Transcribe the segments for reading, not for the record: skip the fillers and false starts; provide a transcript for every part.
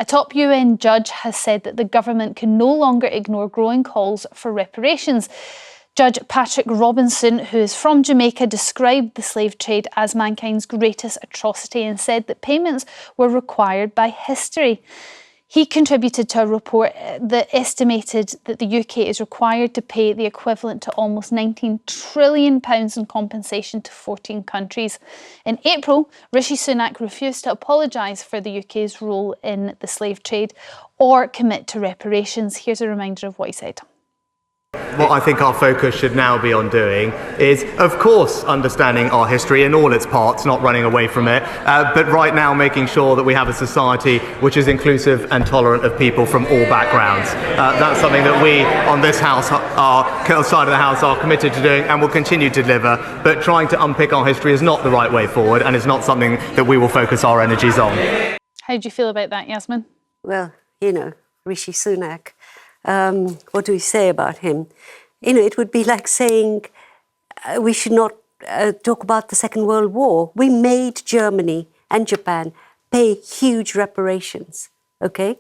A top UN judge has said that the government can no longer ignore growing calls for reparations. Judge Patrick Robinson, who is from Jamaica, described the slave trade as mankind's greatest atrocity and said that payments were required by history. He contributed to a report that estimated that the UK is required to pay the equivalent to almost £19 trillion in compensation to 14 countries. In April, Rishi Sunak refused to apologise for the UK's role in the slave trade or commit to reparations. Here's a reminder of what he said. What I think our focus should now be on doing is, of course, understanding our history in all its parts, not running away from it, but right now making sure that we have a society which is inclusive and tolerant of people from all backgrounds. That's something that we on this house, our side of the house, are committed to doing and will continue to deliver, but trying to unpick our history is not the right way forward and is not something that we will focus our energies on. How do you feel about that, Yasmin? Well, Rishi Sunak. What do we say about him? It would be like saying we should not talk about the Second World War. We made Germany and Japan pay huge reparations, okay?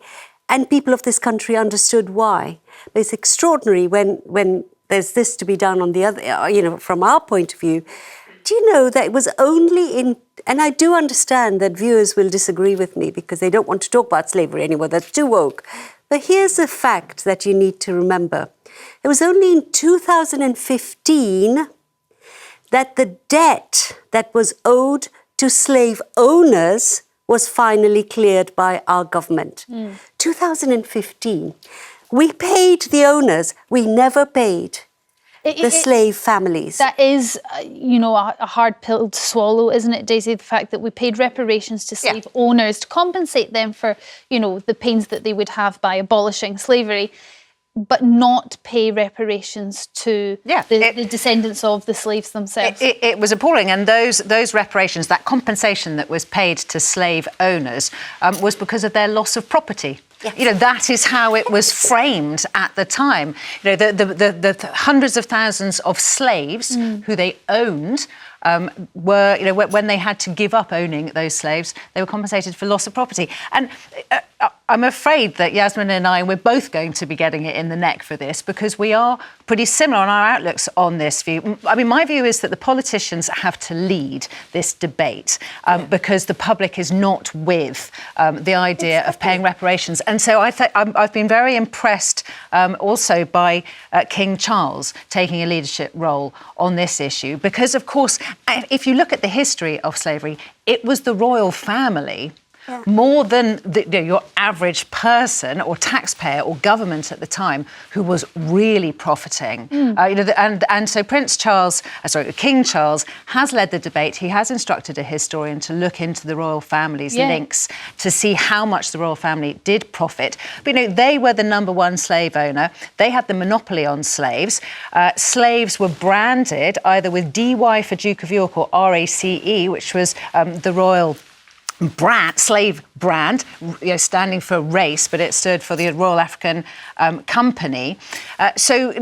And people of this country understood why. But it's extraordinary when there's this to be done on the other, from our point of view. Do you know that it was only and I do understand that viewers will disagree with me because they don't want to talk about slavery anymore, that's too woke. But here's a fact that you need to remember. It was only in 2015 that the debt that was owed to slave owners was finally cleared by our government. 2015. We paid the owners, we never paid the slave families. That is, a hard pill to swallow, isn't it, Daisy? The fact that we paid reparations to slave owners to compensate them for, the pains that they would have by abolishing slavery, but not pay reparations to the descendants of the slaves themselves. It was appalling. And those reparations, that compensation that was paid to slave owners was because of their loss of property. Yes. That is how it was framed at the time. The hundreds of thousands of slaves who they owned were, when they had to give up owning those slaves, they were compensated for loss of property. And I'm afraid that Yasmin and we're both going to be getting it in the neck for this because we are pretty similar on our outlooks on this view. I mean, my view is that the politicians have to lead this debate because the public is not with the idea of paying reparations. And so I've been very impressed also by King Charles taking a leadership role on this issue because, of course, if you look at the history of slavery, it was the royal family more than your average person or taxpayer or government at the time who was really profiting. And so King Charles has led the debate. He has instructed a historian to look into the royal family's links to see how much the royal family did profit. But they were the number one slave owner. They had the monopoly on slaves. Slaves were branded either with DY for Duke of York or RACE, which was the royal slave brand, standing for race, but it stood for the Royal African Company. So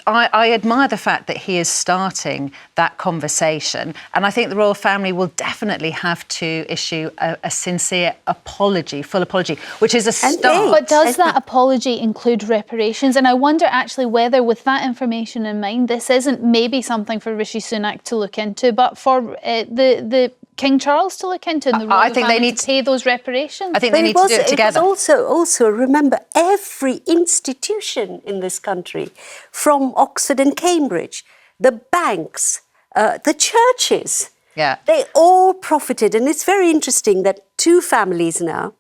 I admire the fact that he is starting that conversation. And I think the royal family will definitely have to issue a sincere apology, full apology, which is a start. But does that apology include reparations? And I wonder actually whether, with that information in mind, this isn't maybe something for Rishi Sunak to look into, but for the King Charles to look into, and the royal family they need to pay those reparations. I think they need to do it together. It was also remember, every institution in this country, from Oxford and Cambridge, the banks, the churches, they all profited. And it's very interesting that two families now,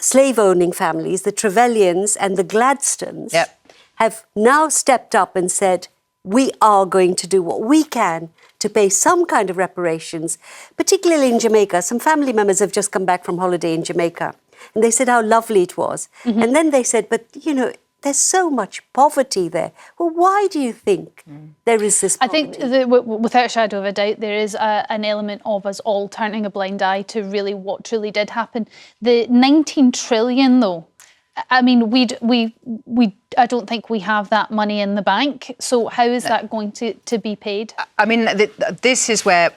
slave-owning families, the Trevelyan's and the Gladstones, have now stepped up and said, we are going to do what we can to pay some kind of reparations, particularly in Jamaica. Some family members have just come back from holiday in Jamaica, and they said how lovely it was. And then they said, but, there's so much poverty there. Well, why do you think there is this poverty? I think, without a shadow of a doubt, there is an element of us all turning a blind eye to really what truly did happen. The 19 trillion, though, I mean, I don't think we have that money in the bank. So how is that going to be paid? I mean, this is where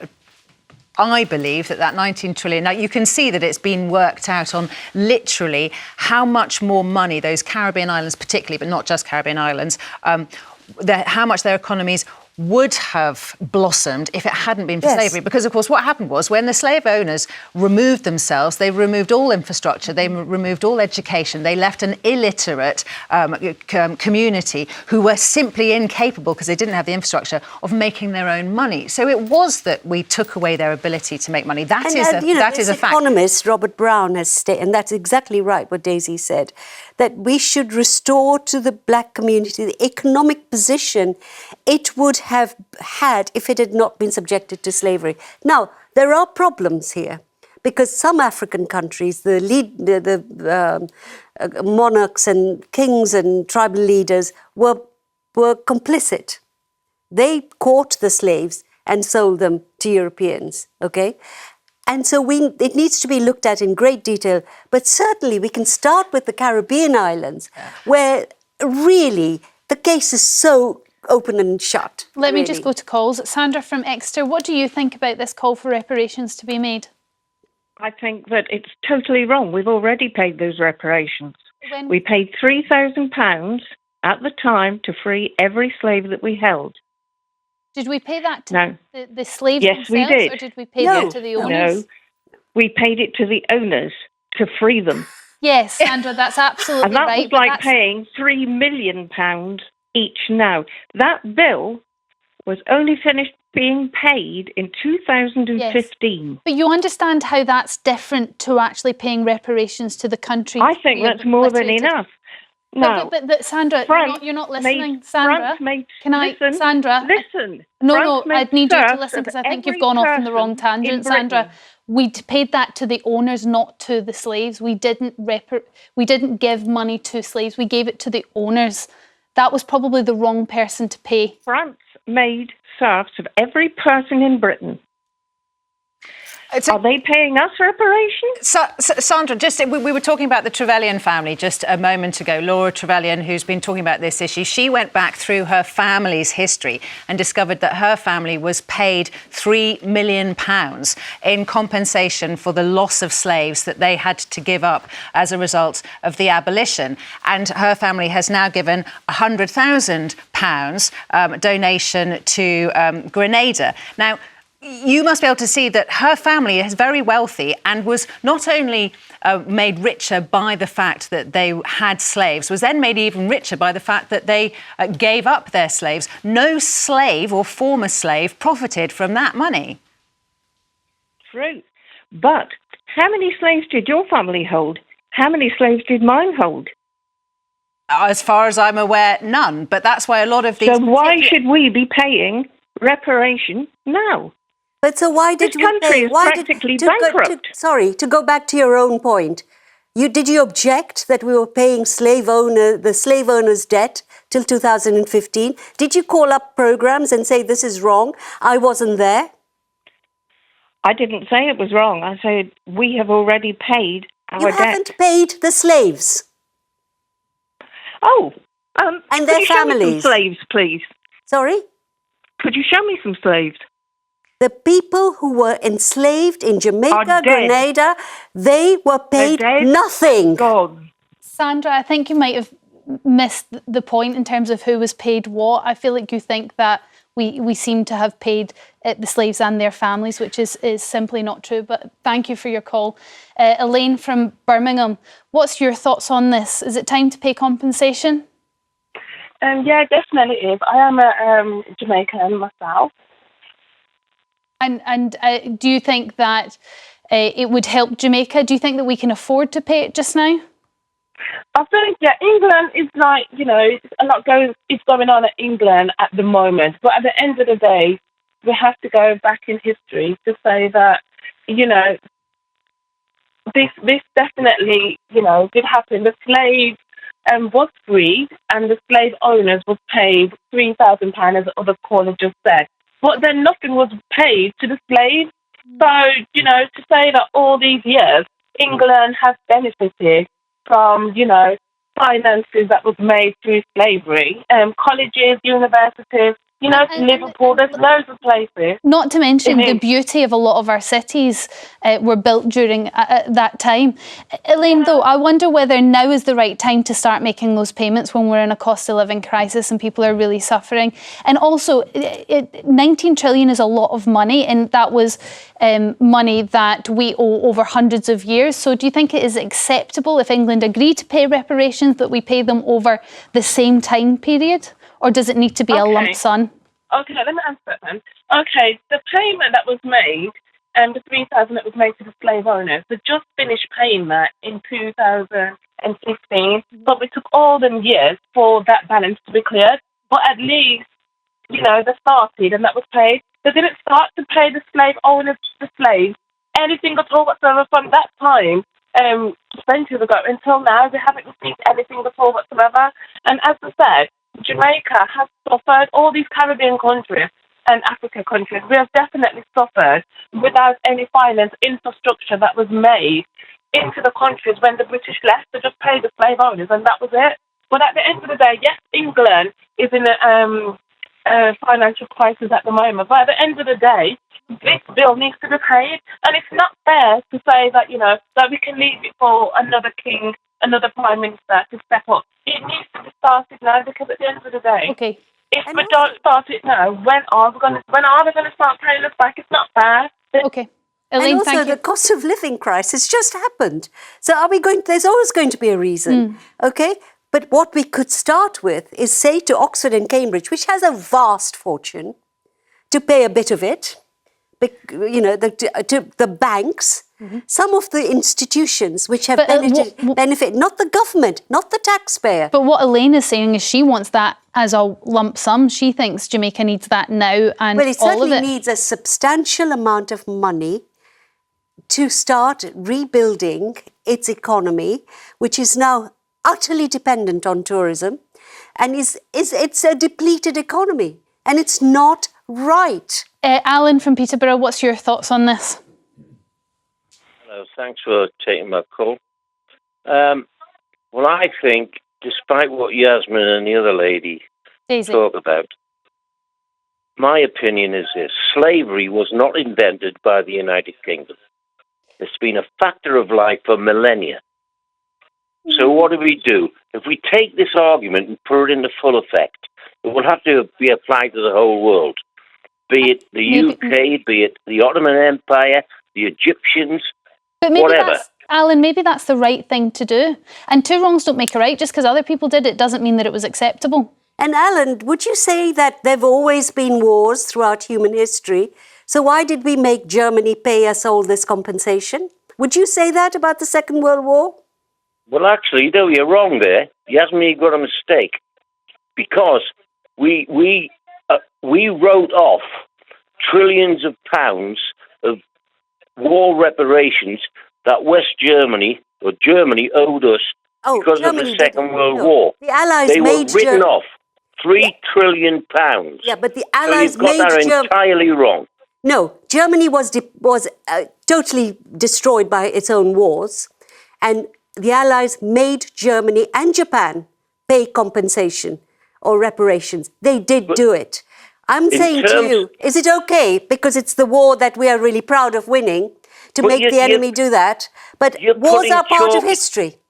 I believe that 19 trillion, now you can see that it's been worked out on literally how much more money those Caribbean islands particularly, but not just Caribbean islands, how much their economies would have blossomed if it hadn't been for slavery. Because, of course, what happened was when the slave owners removed themselves, they removed all infrastructure, they removed all education, they left an illiterate community who were simply incapable, because they didn't have the infrastructure, of making their own money. So it was that we took away their ability to make money. That is a fact. Economist Robert Brown has stated, and that's exactly right what Daisy said, that we should restore to the black community the economic position it would have had if it had not been subjected to slavery. Now, there are problems here because some African countries, the monarchs and kings and tribal leaders were complicit. They caught the slaves and sold them to Europeans, okay? And so it needs to be looked at in great detail. But certainly we can start with the Caribbean islands, where really the case is so open and shut. Let me just go to calls. Sandra from Exeter, what do you think about this call for reparations to be made? I think that it's totally wrong. We've already paid those reparations. We paid £3,000 at the time to free every slave that we held. Did we pay that to the slaves themselves? We did. Or did we pay that to the owners? No, we paid it to the owners to free them. Yes, Sandra, that's absolutely and that right. was like paying £3 million each now. That bill was only finished being paid in 2015. Yes. But you understand how that's different to actually paying reparations to the country? I think that's more than enough. No, but Sandra, you're not listening. Sandra, Sandra, listen. No, I'd need you to listen because I think you've gone off on the wrong tangent, Sandra. We paid that to the owners, not to the slaves. We didn't give money to slaves. We gave it to the owners. That was probably the wrong person to pay. France made serfs of every person in Britain. Are they paying us reparations? Sandra, we were talking about the Trevelyan family just a moment ago. Laura Trevelyan, who's been talking about this issue, she went back through her family's history and discovered that her family was paid £3 million in compensation for the loss of slaves that they had to give up as a result of the abolition. And her family has now given £100,000 donation to Grenada. Now, you must be able to see that her family is very wealthy and was not only made richer by the fact that they had slaves, was then made even richer by the fact that they gave up their slaves. No slave or former slave profited from that money. True. But how many slaves did your family hold? How many slaves did mine hold? As far as I'm aware, none. But that's why a lot of these... So why should we be reparation now? But so why did this country is practically bankrupt. To go back to your own point, did you object that we were paying the slave owner's debt till 2015? Did you call up programs and say this is wrong? I wasn't there. I didn't say it was wrong. I said we have already paid our debt. You haven't paid the slaves. Oh, and their families. Show me some slaves, please. Sorry? Could you show me some slaves? The people who were enslaved in Jamaica, Grenada, they were paid nothing. God. Sandra, I think you might have missed the point in terms of who was paid what. I feel like you think that we seem to have paid the slaves and their families, which is simply not true. But thank you for your call. Elaine from Birmingham, what's your thoughts on this? Is it time to pay compensation? Yeah, definitely it is. I am a Jamaican myself. And do you think that it would help Jamaica? Do you think that we can afford to pay it just now? I think, England is like, a lot is going on in England at the moment. But at the end of the day, we have to go back in history to say that, this definitely, did happen. The slave was freed and the slave owners was paid £3,000, as the other caller just said. But then nothing was paid to the slaves. So, to say that all these years, England has benefited from, finances that was made through slavery. Colleges, universities, You know, Liverpool, there's loads of places. Not to mention the beauty of a lot of our cities were built during that time. Elaine, though, I wonder whether now is the right time to start making those payments when we're in a cost of living crisis and people are really suffering. And also, 19 trillion is a lot of money, and that was money that we owe over hundreds of years. So do you think it is acceptable if England agreed to pay reparations that we pay them over the same time period? Or does it need to be a lump sum? Okay, let me answer that then. Okay, the payment that was made, the 3,000 that was made to the slave owners, they just finished paying that in 2015, but we took all them years for that balance to be cleared. But at least, you know, they started and that was paid. They didn't start to pay the slave owners, the slaves, anything at all whatsoever from that time, centuries ago, until now. They haven't received anything at all whatsoever. And as I said, Jamaica has suffered, all these Caribbean countries and African countries, we have definitely suffered without any finance infrastructure that was made into the countries when the British left. They just paid the slave owners and that was it. But at the end of the day, yes, England is in a financial crisis at the moment, but at the end of the day, this bill needs to be paid. And it's not fair to say that, you know, that we can leave it for another king, another prime minister to step up. It needs to be started now, because at the end of the day, if we don't start it now, when are they going to start paying us back? It's not fair. Okay. Elaine, and also the cost of living crisis just happened. So there's always going to be a reason, okay? But what we could start with is say to Oxford and Cambridge, which has a vast fortune, to pay a bit of it, you know, to the banks, some of the institutions which have benefit, not the government, not the taxpayer. But what Elaine is saying is she wants that as a lump sum. She thinks Jamaica needs that now and well, it all of it. certainly needs a substantial amount of money to start rebuilding its economy, which is now utterly dependent on tourism, and it's a depleted economy, and it's not right. Alan from Peterborough, what's your thoughts on this? Hello, thanks for taking my call. Well, I think, despite what Yasmin and the other lady Daisy talk about, my opinion is this: slavery was not invented by the United Kingdom. It's been a factor of life for millennia. So what do? If we take this argument and put it into full effect, it will have to be applied to the whole world, be it the UK, be it the Ottoman Empire, the Egyptians, but maybe whatever. Alan, maybe that's the right thing to do. And two wrongs don't make a right. Just because other people did it doesn't mean that it was acceptable. And Alan, would you say that there have always been wars throughout human history? So why did we make Germany pay us all this compensation? Would you say that about the Second World War? Well, actually, no, you're wrong there. Yasmin got a mistake, because we wrote off trillions of pounds of war reparations that West Germany or Germany owed us because of the Second World War. The Allies they made were written off £3 trillion. Yeah, but the Allies made that entirely wrong. No, Germany was totally destroyed by its own wars, and the Allies made Germany and Japan pay compensation or reparations. They did do it. I'm saying to you, is it okay, because it's the war that we are really proud of winning, to make the enemy do that? But wars are part of history.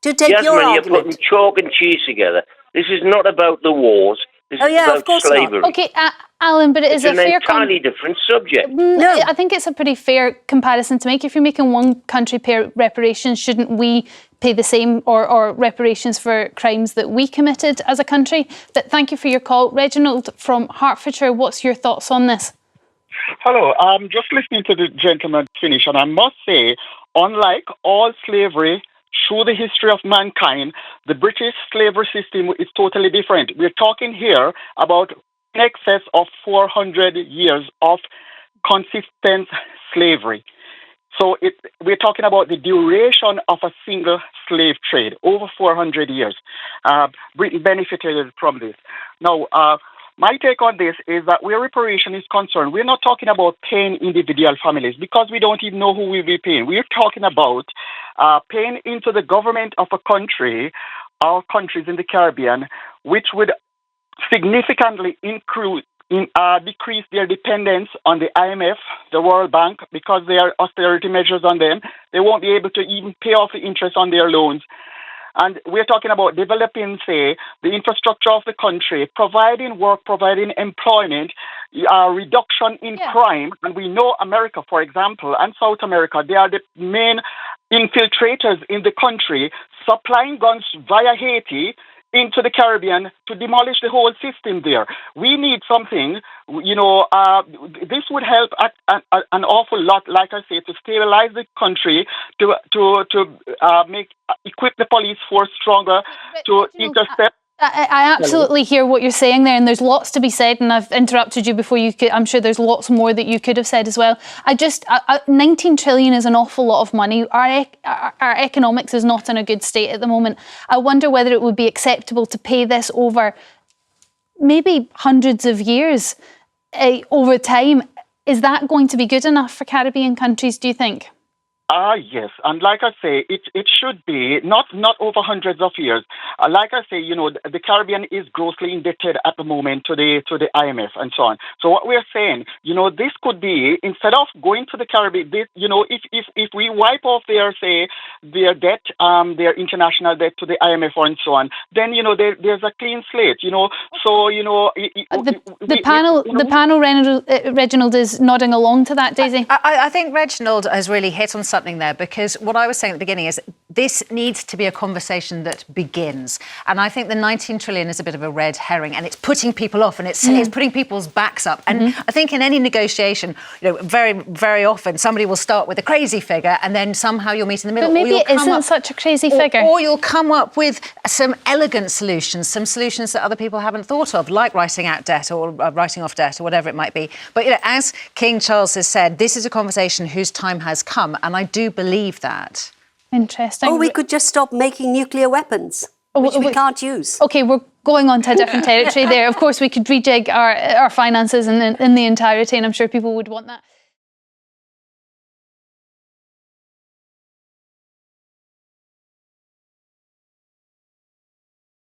To take your argument. You're putting chalk and cheese together. This is not about the wars. This is about slavery. Not. Okay, Alan, but it's an entirely different subject. No, I think it's a pretty fair comparison to make. If you're making one country pay reparations, shouldn't we pay the same or reparations for crimes that we committed as a country? But thank you for your call. Reginald from Hertfordshire, what's your thoughts on this? Hello, I'm just listening to the gentleman finish, and I must say, unlike all slavery through the history of mankind, the British slavery system is totally different. We're talking here about in excess of 400 years of consistent slavery. So we're talking about the duration of a single slave trade, over 400 years. Britain benefited from this. Now, my take on this is that where reparation is concerned, we're not talking about paying individual families, because we don't even know who we'll be paying. We're talking about paying into the government of a country or countries in the Caribbean, which would significantly decrease their dependence on the IMF, the World Bank, because there are austerity measures on them. They won't be able to even pay off the interest on their loans. And we're talking about developing, say, the infrastructure of the country, providing work, providing employment, reduction in crime. And we know America, for example, and South America, they are the main infiltrators in the country, supplying guns via Haiti into the Caribbean to demolish the whole system there. We need something, this would help an awful lot, like I say, to stabilize the country, to equip the police force stronger, to intercept. I absolutely hear what you're saying there, and there's lots to be said, and I've interrupted you before you could. I'm sure there's lots more that you could have said as well. 19 trillion is an awful lot of money. Our economics is not in a good state at the moment. I wonder whether it would be acceptable to pay this over maybe hundreds of years over time. Is that going to be good enough for Caribbean countries, do you think? Yes, and like I say, it should be not over hundreds of years. Like I say, the Caribbean is grossly indebted at the moment to the IMF and so on. So what we're saying, this could be, instead of going to the Caribbean, if we wipe off their debt, their international debt to the IMF and so on, then there's a clean slate. The panel, Reginald, is nodding along to that, Daisy. I think Reginald has really hit on something there, because what I was saying at the beginning is this needs to be a conversation that begins. And I think the 19 trillion is a bit of a red herring, and it's putting people off, and it's putting people's backs up. And I think in any negotiation, very, very often somebody will start with a crazy figure, and then somehow you'll meet in the middle. But maybe it isn't such a crazy figure. Or you'll come up with some elegant solutions, some solutions that other people haven't thought of, like writing out debt or writing off debt or whatever it might be. But, as King Charles has said, this is a conversation whose time has come, and I do believe that. Interesting. Or we could just stop making nuclear weapons, which we can't use. OK, we're going on to a different territory there. Of course, we could rejig our finances in the entirety, and I'm sure people would want that.